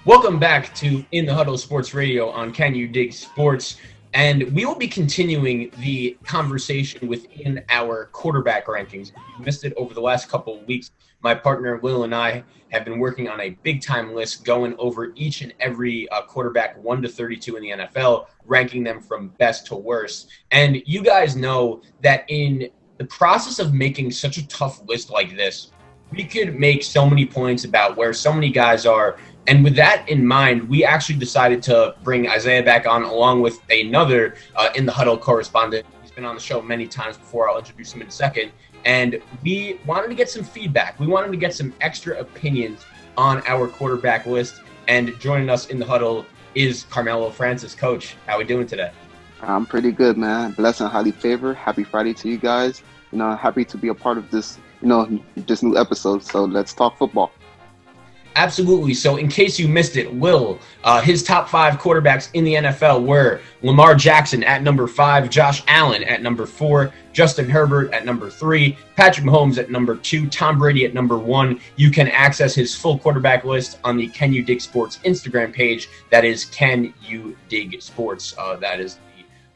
Welcome back to In the Huddle Sports Radio on Can You Dig Sports, and we will be continuing the conversation within our quarterback rankings. If you missed it over the last couple of weeks, my partner Will and I have been working on a big-time list going over each and every quarterback 1 to 32 in the NFL, ranking them from best to worst. And you guys know that in the process of making such a tough list like this, we could make so many points about where so many guys are. And with that in mind, we actually decided to bring Isaiah back on along with another In the Huddle correspondent. He's been on the show many times before. I'll introduce him in a second. And we wanted to get some feedback. We wanted to get some extra opinions on our quarterback list. And joining us in the huddle is Carmelo Francis. Coach, how are we doing today? I'm pretty good, man. Blessed and highly favored. Happy Friday to you guys. Happy to be a part of this, this new episode. So let's talk football. Absolutely. So in case you missed it, Will, his top 5 quarterbacks in the NFL were Lamar Jackson at number 5, Josh Allen at number 4, Justin Herbert at number 3, Patrick Mahomes at number 2, Tom Brady at number 1. You can access his full quarterback list on the Can You Dig Sports Instagram page. That is Can You Dig Sports. That is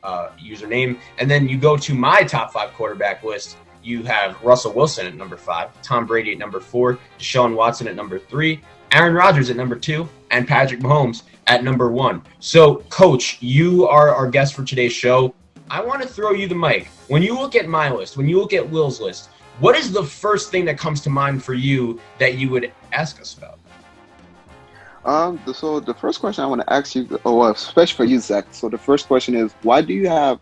the username. And then you go to my top 5 quarterback list. You have Russell Wilson at number 5, Tom Brady at number 4, Deshaun Watson at number 3, Aaron Rodgers at number 2, and Patrick Mahomes at number 1. So, Coach, you are our guest for today's show. I want to throw you the mic. When you look at my list, when you look at Will's list, what is the first thing that comes to mind for you that you would ask us about? So the first question I want to ask you, especially for you, Zach. So the first question is, why do you have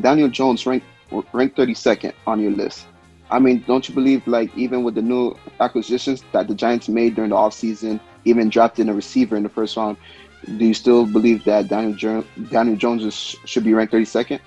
Daniel Jones ranked 32nd on your list? I mean, don't you believe, even with the new acquisitions that the Giants made during the offseason, even drafting a receiver in the first round, do you still believe that Daniel Jones should be ranked 32nd?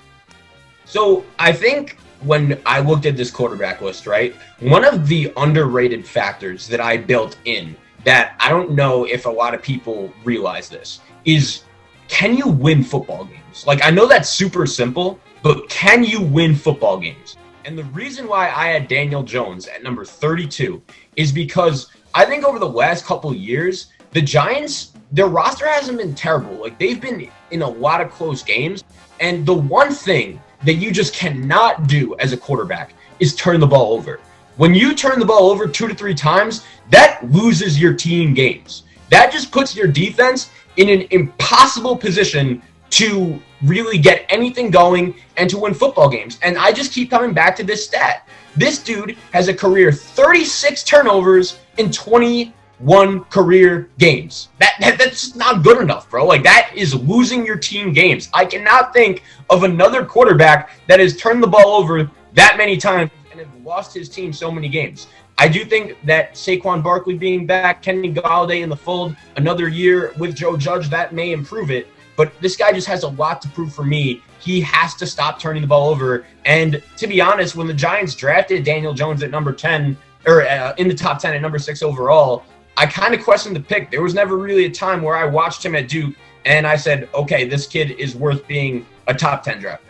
So I think when I looked at this quarterback list, right, one of the underrated factors that I built in that I don't know if a lot of people realize this is, can you win football games? I know that's super simple, but can you win football games? And the reason why I had Daniel Jones at number 32 is because I think over the last couple of years, the Giants, their roster hasn't been terrible. They've been in a lot of close games. And the one thing that you just cannot do as a quarterback is turn the ball over. When you turn the ball over 2 to 3 times, that loses your team games. That just puts your defense in an impossible position to really get anything going and to win football games. And I just keep coming back to this stat. This dude has a career 36 turnovers in 21 career games. That's not good enough, bro. That is losing your team games. I cannot think of another quarterback that has turned the ball over that many times and have lost his team so many games. I do think that Saquon Barkley being back, Kenny Golladay in the fold, another year with Joe Judge, that may improve it. But this guy just has a lot to prove for me. He has to stop turning the ball over. And to be honest, when the Giants drafted Daniel Jones at number 10, or in the top 10 at number 6 overall, I kind of questioned the pick. There was never really a time where I watched him at Duke and I said, okay, this kid is worth being a top 10 draft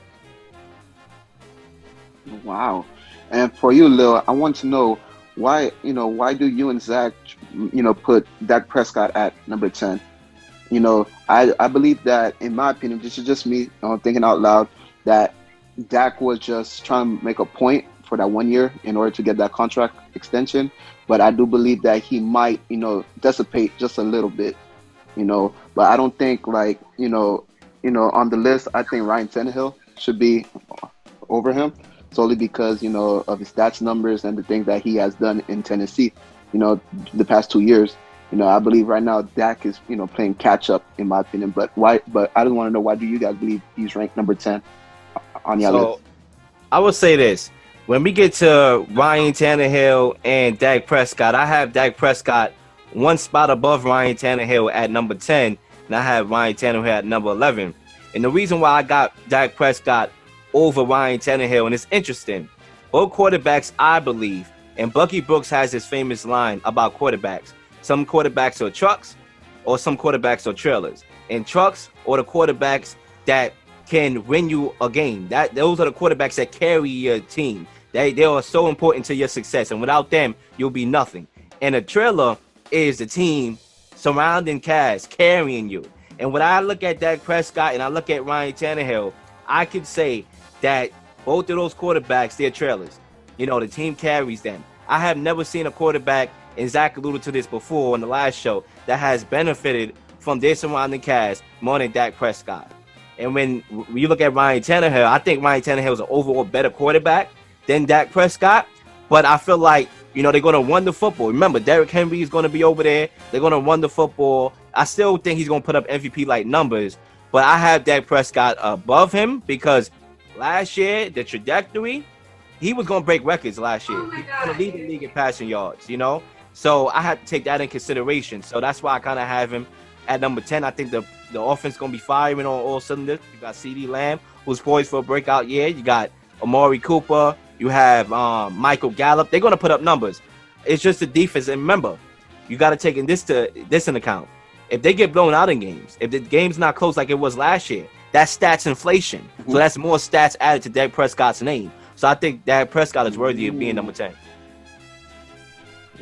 pick. Wow. And for you, Lil, I want to know why do you and Zach, put Dak Prescott at number 10? I believe that, in my opinion, this is just me thinking out loud, that Dak was just trying to make a point for that 1 year in order to get that contract extension. But I do believe that he might, dissipate just a little bit, But I don't think, on the list, I think Ryan Tannehill should be over him, solely because, of his stats numbers and the things that he has done in Tennessee, the past 2 years. I believe right now Dak is, playing catch up, in my opinion. But why? But I don't want to know, why do you guys believe he's ranked number 10 on your list? I would say this: when we get to Ryan Tannehill and Dak Prescott, I have Dak Prescott one spot above Ryan Tannehill at number 10, and I have Ryan Tannehill at number 11. And the reason why I got Dak Prescott over Ryan Tannehill, and it's interesting, both quarterbacks, I believe, and Bucky Brooks has this famous line about quarterbacks. Some quarterbacks are trucks, or some quarterbacks are trailers. And trucks are the quarterbacks that can win you a game. Those are the quarterbacks that carry your team. They are so important to your success, and without them, you'll be nothing. And a trailer is the team surrounding cast, carrying you. And when I look at Dak Prescott and I look at Ryan Tannehill, I could say that both of those quarterbacks, they're trailers. The team carries them. I have never seen a quarterback, and Zach alluded to this before on the last show, that has benefited from their surrounding cast more than Dak Prescott. And when you look at Ryan Tannehill, I think Ryan Tannehill is an overall better quarterback than Dak Prescott. But I feel like, they're going to run the football. Remember, Derrick Henry is going to be over there. They're going to run the football. I still think he's going to put up MVP-like numbers. But I have Dak Prescott above him because last year, the trajectory, he was going to break records last year. He's going to lead the league in passing yards, So I had to take that in consideration. So that's why I kind of have him at number 10. I think the offense is going to be firing on all cylinders. You got CeeDee Lamb, who's poised for a breakout year. You got Amari Cooper. You have Michael Gallup. They're going to put up numbers. It's just the defense. And remember, you got to take this in account. If they get blown out in games, if the game's not close like it was last year, that's stats inflation. Mm-hmm. So that's more stats added to Dak Prescott's name. So I think Dak Prescott is worthy of being number 10.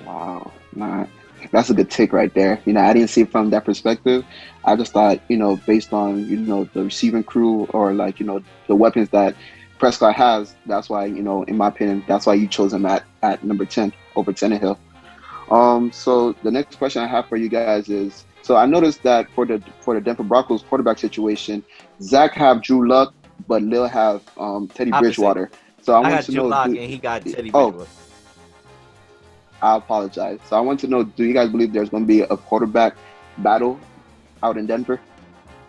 Wow. Nah, that's a good take right there. I didn't see it from that perspective. I just thought, based on, the receiving crew or the weapons that Prescott has, that's why, in my opinion, that's why you chose him at number 10 over Tannehill. So the next question I have for you guys is, so I noticed that for the Denver Broncos quarterback situation, Zach have Drew Luck, but Lil have Teddy Bridgewater. So I want to know. Luck and he got Teddy Bridgewater. I apologize. So I want to know, do you guys believe there's going to be a quarterback battle out in Denver?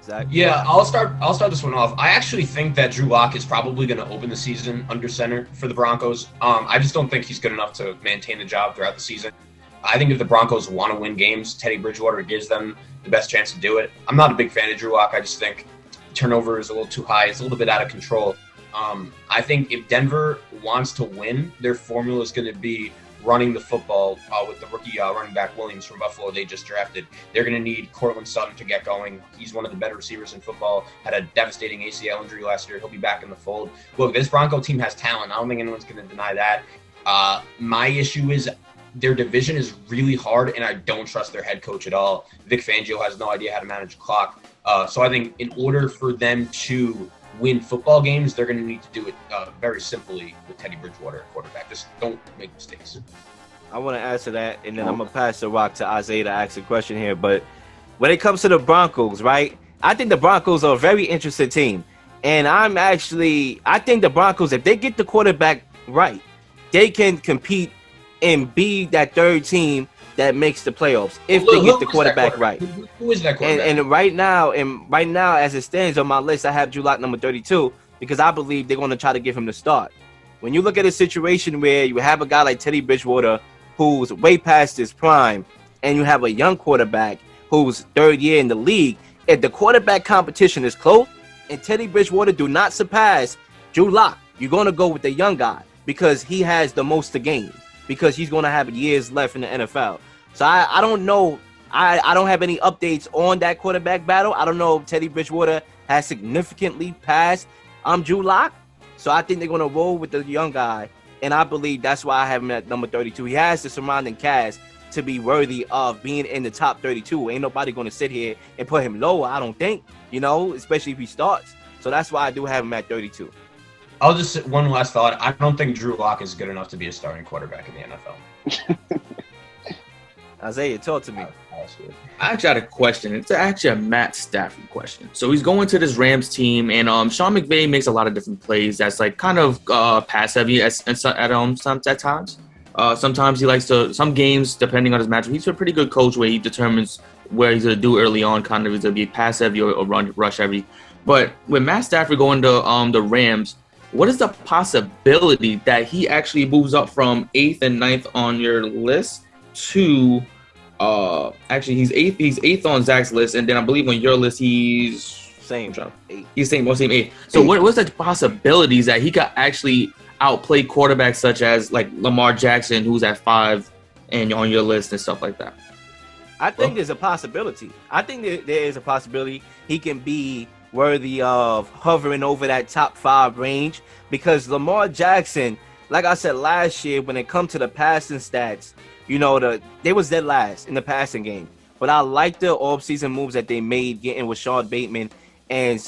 Zach? Yeah, I'll start this one off. I actually think that Drew Lock is probably going to open the season under center for the Broncos. I just don't think he's good enough to maintain the job throughout the season. I think if the Broncos want to win games, Teddy Bridgewater gives them the best chance to do it. I'm not a big fan of Drew Lock. I just think turnover is a little too high. It's a little bit out of control. I think if Denver wants to win, their formula is going to be running the football with the rookie running back Williams from Buffalo they just drafted. They're going to need Cortland Sutton to get going. He's one of the better receivers in football. Had a devastating ACL injury last year. He'll be back in the fold. Look, this Bronco team has talent. I don't think anyone's going to deny that. My issue is their division is really hard, and I don't trust their head coach at all. Vic Fangio has no idea how to manage a clock. So I think in order for them to win football games, they're going to need to do it very simply with Teddy Bridgewater at quarterback. Just don't make mistakes. I want to answer that, and then I'm going to pass the rock to Isaiah to ask a question here. But when it comes to the Broncos, right, I think the Broncos are a very interesting team. And I think the Broncos, if they get the quarterback right, they can compete and be that third team that makes the playoffs if they get the quarterback right. Who is that quarterback? And right now, as it stands on my list, I have Drew Lock number 32 because I believe they're going to try to give him the start. When you look at a situation where you have a guy like Teddy Bridgewater who's way past his prime, and you have a young quarterback who's third year in the league, if the quarterback competition is close and Teddy Bridgewater do not surpass Drew Lock, you're going to go with the young guy because he has the most to gain, because he's going to have years left in the NFL. So I don't know. I don't have any updates on that quarterback battle. I don't know if Teddy Bridgewater has significantly passed Drew Lock. So I think they're going to roll with the young guy, and I believe that's why I have him at number 32. He has the surrounding cast to be worthy of being in the top 32. Ain't nobody going to sit here and put him lower, I don't think, especially if he starts. So that's why I do have him at 32. I'll just say one last thought. I don't think Drew Lock is good enough to be a starting quarterback in the NFL. Isaiah, talk to me. I actually had a question. It's actually a Matt Stafford question. So he's going to this Rams team, and Sean McVay makes a lot of different plays that's like kind of pass heavy at times. Sometimes he likes to, some games, depending on his matchup, he's a pretty good coach where he determines where he's going to do early on, kind of is going to be pass heavy or rush heavy. But with Matt Stafford going to the Rams, what is the possibility that he actually moves up from 8th and 9th on your list to actually he's eighth on Zach's list, and then I believe on your list he's same 8. He's same 8. So what's the possibilities that he could actually outplay quarterbacks such as like Lamar Jackson, who's at 5 and on your list and stuff like that? I think there's a possibility. I think there is a possibility he can be worthy of hovering over that top 5 range, because Lamar Jackson, like I said last year, when it comes to the passing stats, they was dead last in the passing game. But I like the offseason moves that they made, getting with Sean Bateman and,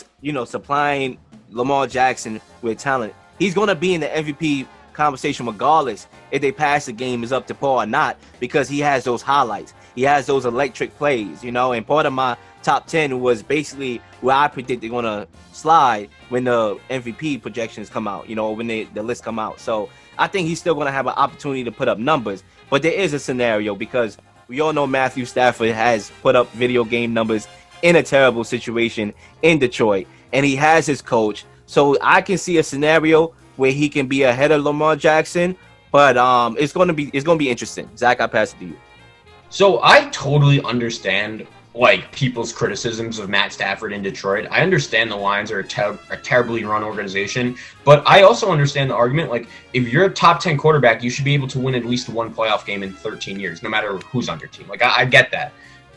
supplying Lamar Jackson with talent. He's going to be in the MVP conversation regardless if they pass the game is up to par or not, because he has those highlights. He has those electric plays, and part of my top 10 was basically where I predict they're going to slide when the MVP projections come out, when the list come out. So I think he's still going to have an opportunity to put up numbers. But there is a scenario, because we all know Matthew Stafford has put up video game numbers in a terrible situation in Detroit, and he has his coach. So I can see a scenario where he can be ahead of Lamar Jackson, but it's going to be interesting. Zach, I pass it to you. So I totally understand people's criticisms of Matt Stafford in Detroit. I understand the Lions are a terribly run organization, but I also understand the argument. If you're a top 10 quarterback, you should be able to win at least one playoff game in 13 years, no matter who's on your team. I get that.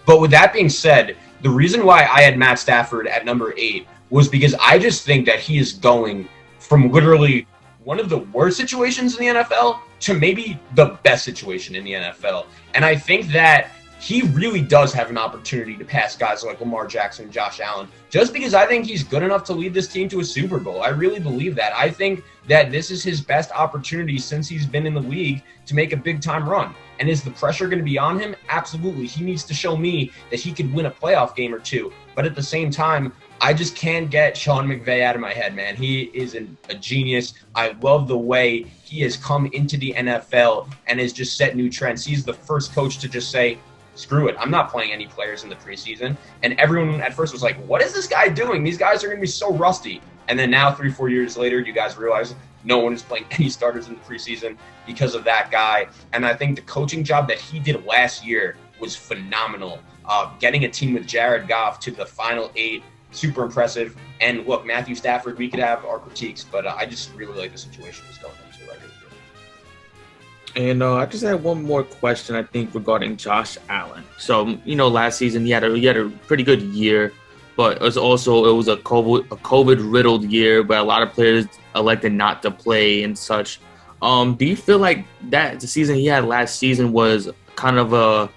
But with that being said, the reason why I had Matt Stafford at number 8 was because I just think that he is going from literally one of the worst situations in the NFL to maybe the best situation in the NFL. And I think that he really does have an opportunity to pass guys like Lamar Jackson and Josh Allen, just because I think he's good enough to lead this team to a Super Bowl. I really believe that. I think that this is his best opportunity since he's been in the league to make a big-time run. And is the pressure going to be on him? Absolutely. He needs to show me that he could win a playoff game or two. But at the same time, I just can't get Sean McVay out of my head, man. He is a genius. I love the way he has come into the NFL and has just set new trends. He's the first coach to just say, screw it, I'm not playing any players in the preseason. And everyone at first was like, what is this guy doing? These guys are going to be so rusty. And then now, 3-4 years later, you guys realize no one is playing any starters in the preseason because of that guy. And I think the coaching job that he did last year was phenomenal. Getting a team with Jared Goff to the Final 8, super impressive. And look, Matthew Stafford, we could have our critiques, but I just really like the situation he's going into right here. And I just had one more question, I think, regarding Josh Allen. So, last season he had a pretty good year, but it was a COVID-riddled year where a lot of players elected not to play and such. Do you feel like that the season he had last season was kind of a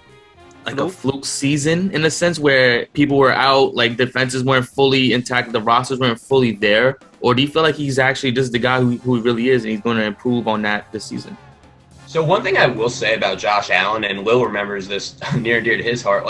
fluke season in a sense where people were out, defenses weren't fully intact, the rosters weren't fully there? Or do you feel like he's actually just the guy who he really is and he's going to improve on that this season? So one thing I will say about Josh Allen, and Lil remembers this near and dear to his heart,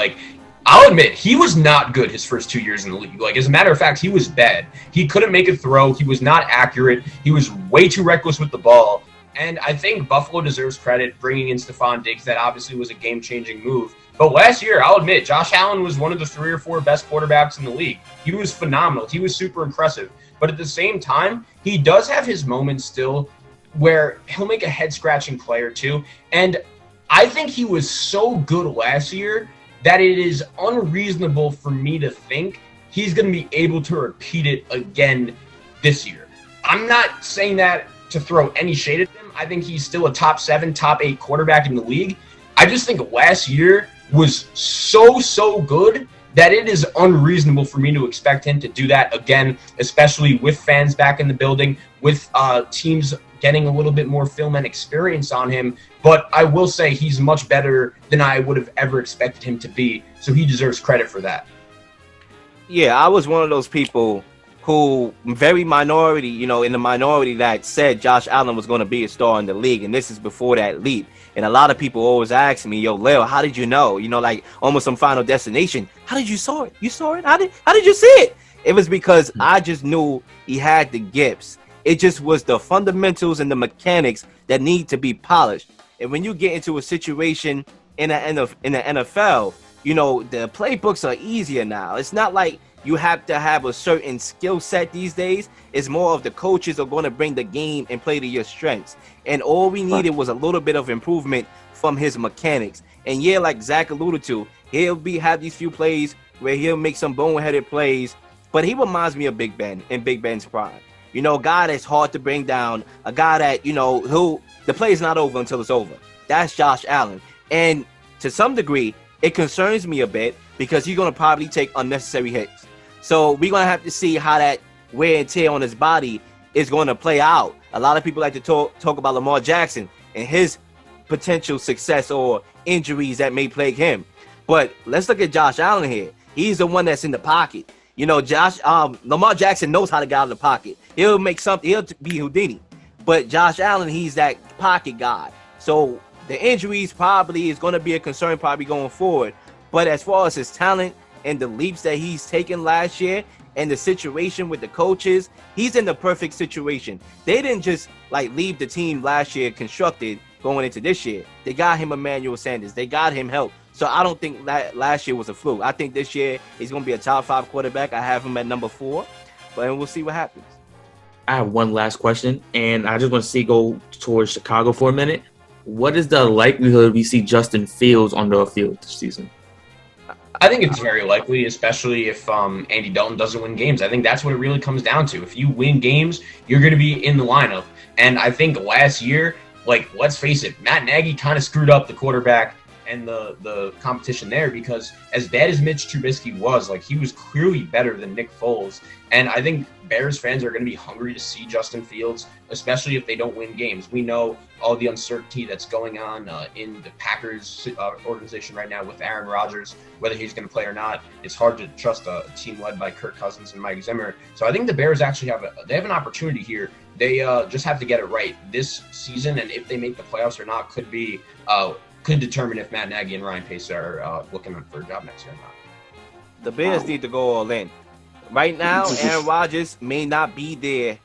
I'll admit, he was not good his first 2 years in the league. As a matter of fact, he was bad. He couldn't make a throw. He was not accurate. He was way too reckless with the ball. And I think Buffalo deserves credit bringing in Stephon Diggs. That obviously was a game-changing move. But last year, I'll admit, Josh Allen was one of the 3 or 4 best quarterbacks in the league. He was phenomenal. He was super impressive. But at the same time, he does have his moments still where he'll make a head-scratching play or two. And I think he was so good last year that it is unreasonable for me to think he's going to be able to repeat it again this year. I'm not saying that to throw any shade at him. I think he's still a top 7, top 8 quarterback in the league. I just think last year was so good that it is unreasonable for me to expect him to do that again, especially with fans back in the building, with teams getting a little bit more film and experience on him. But I will say he's much better than I would have ever expected him to be, so he deserves credit for that. Yeah, I was one of those people who very minority, in the minority that said Josh Allen was going to be a star in the league, and this is before that leap. And a lot of people always ask me, yo, Leo, how did you know? Almost some Final Destination. How did you saw it? You saw it? How did you see it? It was because I just knew he had the gifts. It just was the fundamentals and the mechanics that need to be polished. And when you get into a situation in the NFL, the playbooks are easier now. It's not like you have to have a certain skill set these days. It's more of the coaches are going to bring the game and play to your strengths. And all we needed was a little bit of improvement from his mechanics. And yeah, like Zach alluded to, he'll have these few plays where he'll make some boneheaded plays, but he reminds me of Big Ben in Big Ben's prime. A guy that's hard to bring down, a guy that, the play is not over until it's over. That's Josh Allen. And to some degree, it concerns me a bit because he's going to probably take unnecessary hits. So we're going to have to see how that wear and tear on his body is going to play out. A lot of people like to talk about Lamar Jackson and his potential success or injuries that may plague him. But let's look at Josh Allen here. He's the one that's in the pocket. You know, Lamar Jackson knows how to get out of the pocket. He'll make something. He'll be Houdini. But Josh Allen, he's that pocket guy. So the injuries probably is going to be a concern probably going forward. But as far as his talent and the leaps that he's taken last year and the situation with the coaches, he's in the perfect situation. They didn't just like leave the team last year constructed going into this year. They got him Emmanuel Sanders. They got him help. So I don't think that last year was a fluke. I think this year he's going to be a top 5 quarterback. I have him at number 4, but we'll see what happens. I have one last question, and I just want to see go towards Chicago for a minute. What is the likelihood we see Justin Fields on the field this season? I think it's very likely, especially if Andy Dalton doesn't win games. I think that's what it really comes down to. If you win games, you're going to be in the lineup. And I think last year, like, let's face it, Matt Nagy kind of screwed up the quarterback and the competition there, because as bad as Mitch Trubisky was, like, he was clearly better than Nick Foles. And I think Bears fans are going to be hungry to see Justin Fields, especially if they don't win games. We know all the uncertainty that's going on in the Packers organization right now with Aaron Rodgers, whether he's going to play or not. It's hard to trust a team led by Kirk Cousins and Mike Zimmer. So I think the Bears actually have an opportunity here. They just have to get it right this season, and if they make the playoffs or not could determine if Matt Nagy and Ryan Pace are looking for a job next year or not. The Bears need to go all in. Right now, Aaron Rodgers may not be there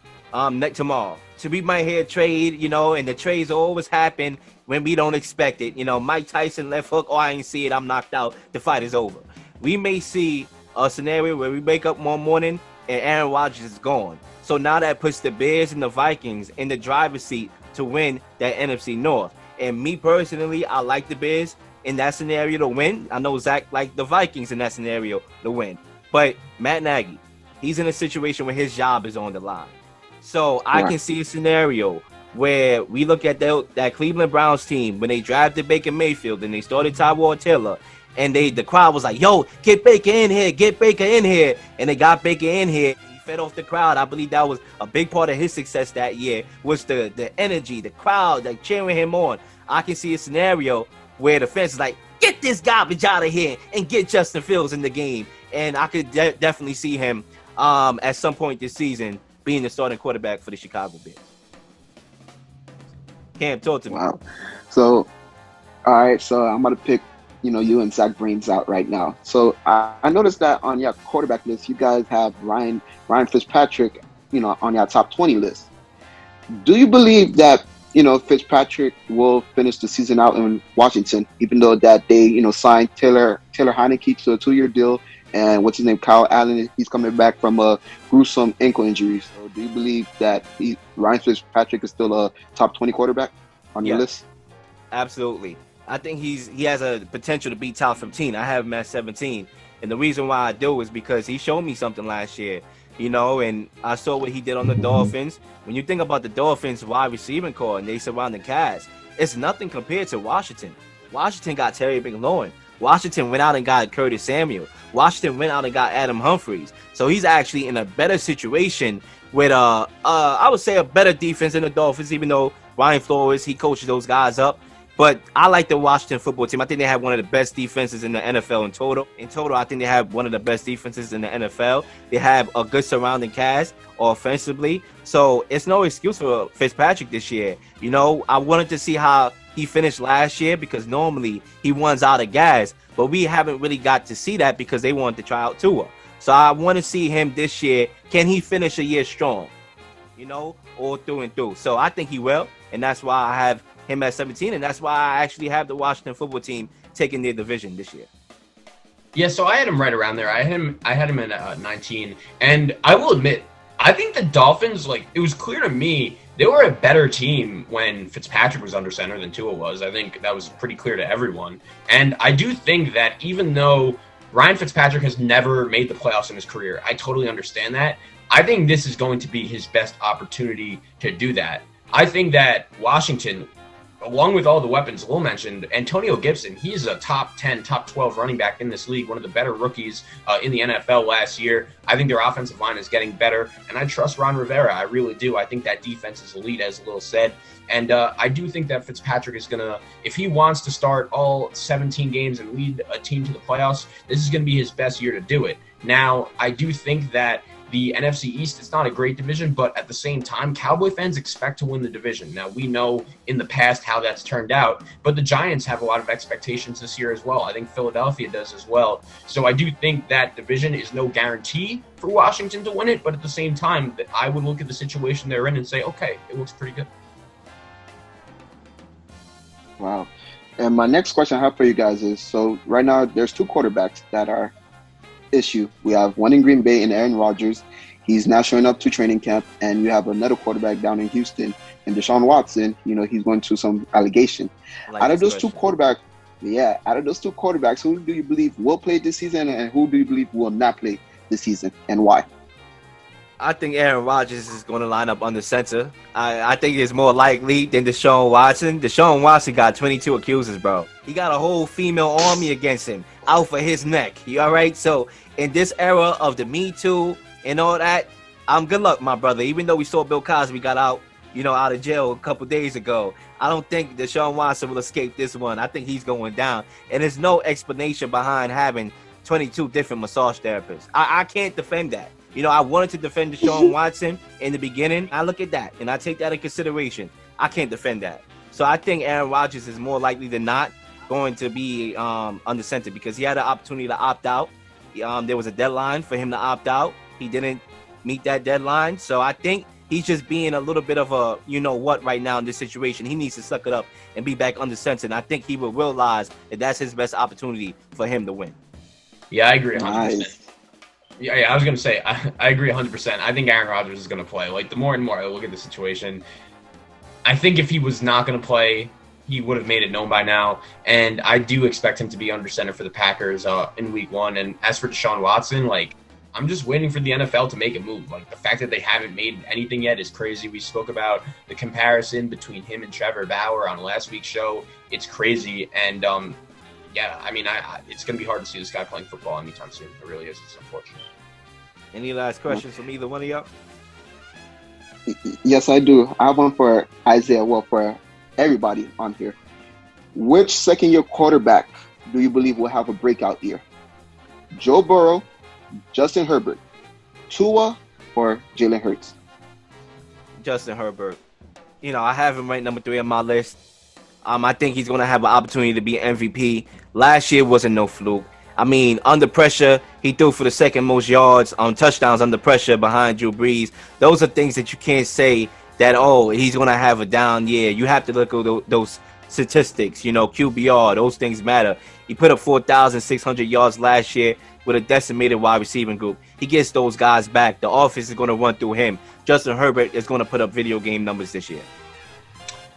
tomorrow. So we might hear a trade, you know, and the trades always happen when we don't expect it. You know, Mike Tyson left hook, I ain't see it, I'm knocked out, the fight is over. We may see a scenario where we wake up one morning and Aaron Rodgers is gone. So now that puts the Bears and the Vikings in the driver's seat to win that NFC North. And me personally, I like the Bears in that scenario to win. I know Zach liked the Vikings in that scenario to win. But Matt Nagy, he's in a situation where his job is on the line. So I can see a scenario where we look at that Cleveland Browns team when they drafted Baker Mayfield and they started Tyrod Taylor, and the crowd was like, yo, get Baker in here, get Baker in here. And they got Baker in here. He fed off the crowd. I believe that was a big part of his success that year, was the energy, the crowd, like cheering him on. I can see a scenario where the fans is like, get this garbage out of here and get Justin Fields in the game. And I could definitely see him at some point this season being the starting quarterback for the Chicago Bears. Cam, talk to me. Wow. So, all right. So I'm going to pick, you and Zach brains out right now. So I noticed that on your quarterback list, you guys have Ryan Fitzpatrick, on your top 20 list. Do you believe that, Fitzpatrick will finish the season out in Washington, even though that they, signed Taylor Heineke to a 2-year deal? And what's his name? Kyle Allen, he's coming back from a gruesome ankle injury. So do you believe that Ryan Fitzpatrick is still a top 20 quarterback on your list? Absolutely. I think he has a potential to be top 15. I have him at 17. And the reason why I do is because he showed me something last year, and I saw what he did on the Dolphins. When you think about the Dolphins wide receiving core and they surround the cast, it's nothing compared to Washington. Washington got Terry McLaurin. Washington went out and got Curtis Samuel. Washington went out and got Adam Humphries. So he's actually in a better situation with I would say a better defense than the Dolphins, even though Ryan Flores, he coaches those guys up. But I like the Washington football team. I think they have one of the best defenses in the NFL in total. In total, I think they have one of the best defenses in the NFL. They have a good surrounding cast offensively. So it's no excuse for Fitzpatrick this year. I wanted to see how he finished last year because normally he runs out of gas. But we haven't really got to see that because they wanted to try out Tua. So I want to see him this year. Can he finish a year strong? All through and through. So I think he will. And that's why I have him at 17, and that's why I actually have the Washington football team taking their division this year. Yeah, so I had him right around there. I had him at 19, and I will admit, I think the Dolphins, it was clear to me they were a better team when Fitzpatrick was under center than Tua was. I think that was pretty clear to everyone, and I do think that even though Ryan Fitzpatrick has never made the playoffs in his career, I totally understand that. I think this is going to be his best opportunity to do that. I think that Washington, along with all the weapons Lil mentioned, Antonio Gibson, he's a top 10, top 12 running back in this league, one of the better rookies in the NFL last year. I think their offensive line is getting better, and I trust Ron Rivera. I really do. I think that defense is elite, as Lil said. And I do think that Fitzpatrick is going to, if he wants to start all 17 games and lead a team to the playoffs, this is going to be his best year to do it. Now, I do think that the NFC East, it's not a great division, but at the same time, Cowboy fans expect to win the division. Now, we know in the past how that's turned out, but the Giants have a lot of expectations this year as well. I think Philadelphia does as well. So I do think that division is no guarantee for Washington to win it, but at the same time, I would look at the situation they're in and say, okay, it looks pretty good. Wow. And my next question I have for you guys is, so right now there's two quarterbacks that are issue. We have one in Green Bay and Aaron Rodgers. He's now showing up to training camp, and you have another quarterback down in Houston and Deshaun Watson. He's going through some allegation. Out of those two quarterbacks, who do you believe will play this season, and who do you believe will not play this season, and why? I think Aaron Rodgers is going to line up under center. I think it's more likely than Deshaun Watson. Deshaun Watson got 22 accusers, bro. He got a whole female army against him, out for his neck. You all right? So in this era of the Me Too and all that, good luck, my brother. Even though we saw Bill Cosby got out of jail a couple days ago, I don't think Deshaun Watson will escape this one. I think he's going down. And there's no explanation behind having 22 different massage therapists. I can't defend that. I wanted to defend Deshaun Watson in the beginning. I look at that, and I take that in consideration. I can't defend that. So I think Aaron Rodgers is more likely than not going to be under center because he had an opportunity to opt out. There was a deadline for him to opt out. He didn't meet that deadline. So I think he's just being a little bit of a you-know-what right now in this situation. He needs to suck it up and be back under center. And I think he will realize that that's his best opportunity for him to win. Yeah, I agree 100%. Nice. Yeah, I was going to say, I agree 100%. I think Aaron Rodgers is going to play. Like, the more and more I look at the situation, I think if he was not going to play, he would have made it known by now. And I do expect him to be under center for the Packers in week 1. And as for Deshaun Watson, like, I'm just waiting for the NFL to make a move. Like, the fact that they haven't made anything yet is crazy. We spoke about the comparison between him and Trevor Bauer on last week's show. It's crazy. And, yeah, I mean, it's going to be hard to see this guy playing football anytime soon. It really is. It's unfortunate. Any last questions from either one of y'all? Yes, I do. I have one for Isaiah, well, for everybody on here. Which second-year quarterback do you believe will have a breakout year? Joe Burrow, Justin Herbert, Tua, or Jalen Hurts? Justin Herbert. I have him ranked number 3 on my list. I think he's going to have an opportunity to be MVP. Last year wasn't no fluke. I mean, under pressure, he threw for the second most yards on touchdowns under pressure behind Drew Brees. Those are things that you can't say that, he's going to have a down year. You have to look at those statistics, QBR, those things matter. He put up 4,600 yards last year with a decimated wide receiving group. He gets those guys back. The offense is going to run through him. Justin Herbert is going to put up video game numbers this year.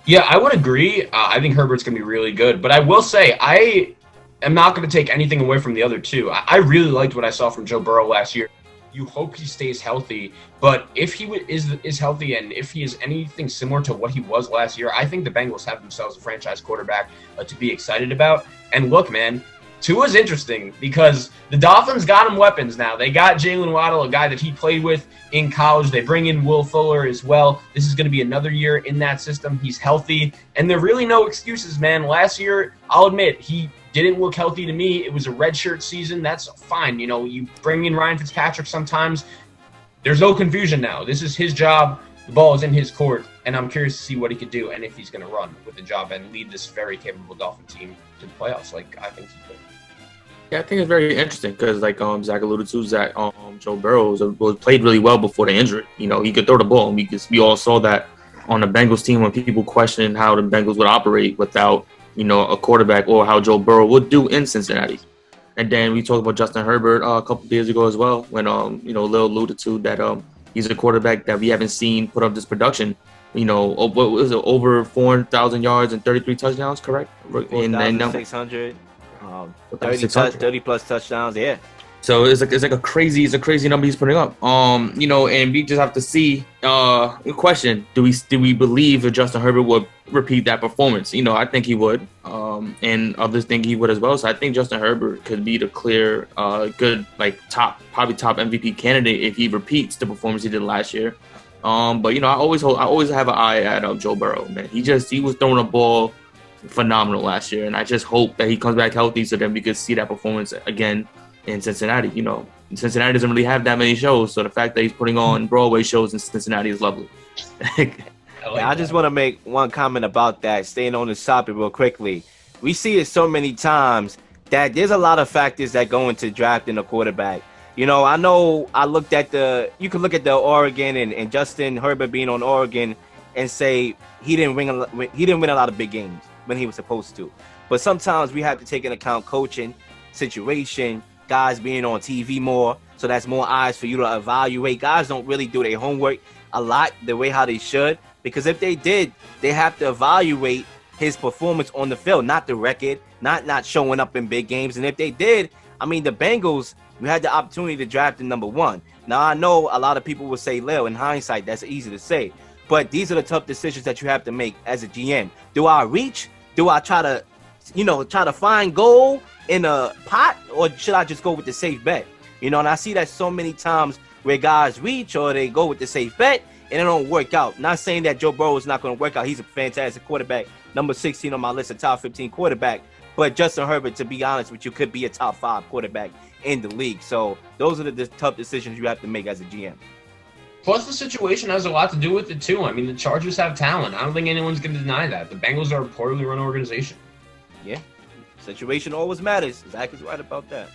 Yeah, I would agree. I think Herbert's going to be really good. But I will say, I am not going to take anything away from the other two. I really liked what I saw from Joe Burrow last year. You hope he stays healthy. But if he is healthy and if he is anything similar to what he was last year, I think the Bengals have themselves a franchise quarterback to be excited about. And look, man, Tua's interesting because the Dolphins got him weapons now. They got Jalen Waddle, a guy that he played with in college. They bring in Will Fuller as well. This is going to be another year in that system. He's healthy, and there are really no excuses, man. Last year, I'll admit, he didn't look healthy to me. It was a redshirt season. That's fine. You bring in Ryan Fitzpatrick sometimes. There's no confusion now. This is his job. The ball is in his court, and I'm curious to see what he could do and if he's going to run with the job and lead this very capable Dolphin team to the playoffs. Like, I think he could. Yeah, I think it's very interesting because, like Zach alluded to, Joe Burrow was played really well before the injury. He could throw the ball, and we all saw that on the Bengals team when people questioned how the Bengals would operate without, a quarterback or how Joe Burrow would do in Cincinnati. And then we talked about Justin Herbert a couple of days ago as well when, Lil alluded to that he's a quarterback that we haven't seen put up this production. What was it, over 4,000 yards and 33 touchdowns, correct? 4,600. 30 plus touchdowns, yeah. So it's like a crazy number he's putting up. You know, and we just have to see. Question: Do we believe that Justin Herbert would repeat that performance? You know, I think he would. And others think he would as well. So I think Justin Herbert could be the clear, good, like probably top MVP candidate if he repeats the performance he did last year. But you know, I always have an eye at Joe Burrow. Man, he was throwing a ball phenomenal last year, and I just hope that he comes back healthy so then we could see that performance again in Cincinnati. You know, Cincinnati doesn't really have that many shows, so the fact that he's putting on Broadway shows in Cincinnati is lovely. I just want to make one comment about that, staying on this topic real quickly. We see it so many times that there's a lot of factors that go into drafting a quarterback. You know I looked at you can look at the Oregon and Justin Herbert being on Oregon and say he didn't win a lot of big games when he was supposed to. But sometimes we have to take into account coaching, situation, guys being on TV more, so that's more eyes for you to evaluate. Guys don't really do their homework a lot the way how they should, because if they did, they have to evaluate his performance on the field, not the record, not showing up in big games. And if they did, I mean, the Bengals, we had the opportunity to draft him number 1. Now, I know a lot of people will say, Lil, in hindsight, that's easy to say, but these are the tough decisions that you have to make as a GM. Do I reach? Do I try to find gold in a pot, or should I just go with the safe bet? You know, and I see that so many times where guys reach or they go with the safe bet and it don't work out. Not saying that Joe Burrow is not going to work out. He's a fantastic quarterback, number 16 on my list of top 15 quarterback. But Justin Herbert, to be honest with you, could be a top 5 quarterback in the league. So those are the tough decisions you have to make as a GM. Plus, the situation has a lot to do with it, too. I mean, the Chargers have talent. I don't think anyone's going to deny that. The Bengals are a poorly run organization. Yeah. Situation always matters. Zach is right about that.